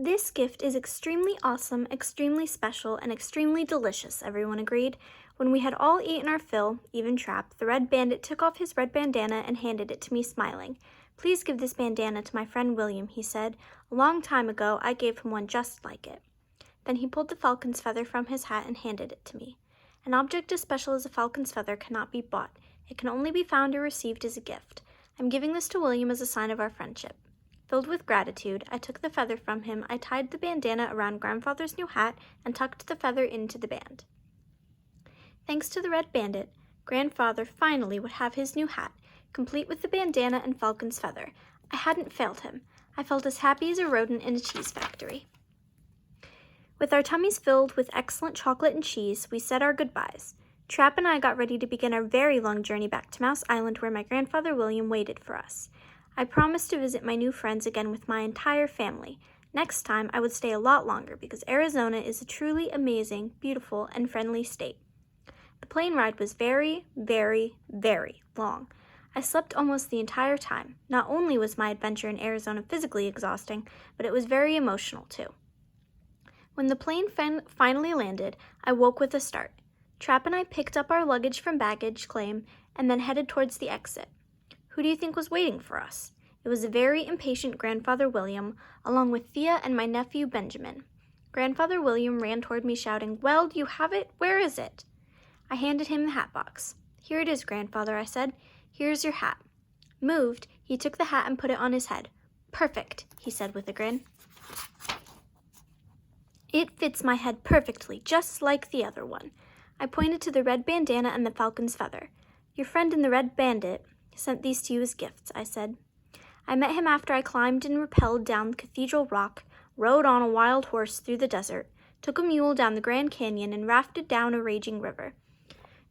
This gift is extremely awesome, extremely special, and extremely delicious, everyone agreed. When we had all eaten our fill, even Trap, the Red Bandit took off his red bandana and handed it to me, smiling. "Please give this bandana to my friend William," he said. "A long time ago, I gave him one just like it." Then he pulled the falcon's feather from his hat and handed it to me. An object as special as a falcon's feather cannot be bought. It can only be found or received as a gift. I'm giving this to William as a sign of our friendship. Filled with gratitude, I took the feather from him, I tied the bandana around Grandfather's new hat, and tucked the feather into the band. Thanks to the Red Bandit, Grandfather finally would have his new hat, complete with the bandana and falcon's feather. I hadn't failed him. I felt as happy as a rodent in a cheese factory. With our tummies filled with excellent chocolate and cheese, we said our goodbyes. Trap and I got ready to begin our very long journey back to Mouse Island, where my grandfather William waited for us. I promised to visit my new friends again with my entire family. Next time, I would stay a lot longer because Arizona is a truly amazing, beautiful, and friendly state. The plane ride was very, very, very long. I slept almost the entire time. Not only was my adventure in Arizona physically exhausting, but it was very emotional too. When the plane finally landed, I woke with a start. Trap and I picked up our luggage from baggage claim and then headed towards the exit. Who do you think was waiting for us? It was a very impatient Grandfather William, along with Thea and my nephew Benjamin. Grandfather William ran toward me shouting, "Well, do you have it? Where is it?" I handed him the hat box. "Here it is, Grandfather," I said. "Here's your hat." Moved, he took the hat and put it on his head. "Perfect," he said with a grin. "It fits my head perfectly, just like the other one." I pointed to the red bandana and the falcon's feather. "Your friend in the Red Bandit sent these to you as gifts," I said. I met him after I climbed and rappelled down Cathedral Rock, rode on a wild horse through the desert, took a mule down the Grand Canyon, and rafted down a raging river.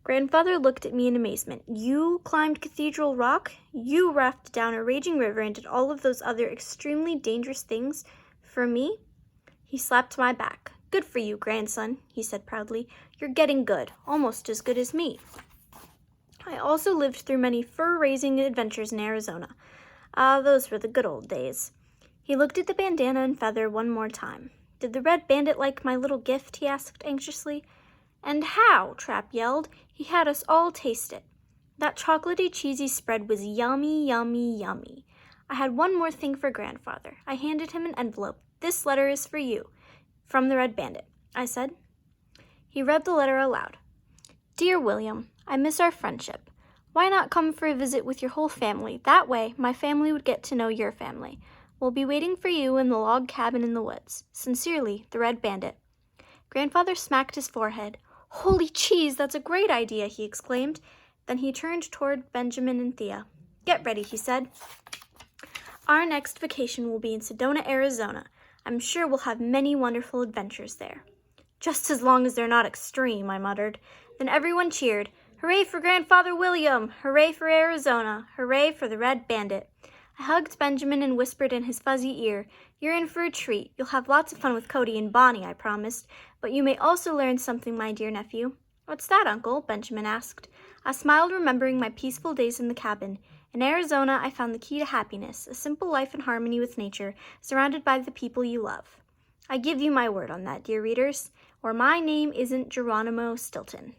Grandfather looked at me in amazement. "You climbed Cathedral Rock? You rafted down a raging river and did all of those other extremely dangerous things for me?" He slapped my back. "Good for you, grandson," he said proudly. "You're getting good, almost as good as me." I also lived through many fur-raising adventures in Arizona. Those were the good old days. He looked at the bandana and feather one more time. "Did the Red Bandit like my little gift?" he asked anxiously. "And how?" Trap yelled. "He had us all taste it. That chocolatey cheesy spread was yummy, yummy, yummy." I had one more thing for Grandfather. I handed him an envelope. "This letter is for you, from the Red Bandit," I said. He read the letter aloud. "Dear William, I miss our friendship. Why not come for a visit with your whole family? That way, my family would get to know your family. We'll be waiting for you in the log cabin in the woods. Sincerely, the Red Bandit." Grandfather smacked his forehead. "Holy cheese, that's a great idea," he exclaimed. Then he turned toward Benjamin and Thea. "Get ready," he said. "Our next vacation will be in Sedona, Arizona. I'm sure we'll have many wonderful adventures there." "Just as long as they're not extreme," I muttered. Then everyone cheered. "Hooray for Grandfather William! Hooray for Arizona! Hooray for the Red Bandit!" I hugged Benjamin and whispered in his fuzzy ear, "You're in for a treat. You'll have lots of fun with Cody and Bonnie," I promised. "But you may also learn something, my dear nephew." "What's that, Uncle?" Benjamin asked. I smiled, remembering my peaceful days in the cabin. In Arizona, I found the key to happiness, a simple life in harmony with nature, surrounded by the people you love. I give you my word on that, dear readers, or my name isn't Geronimo Stilton.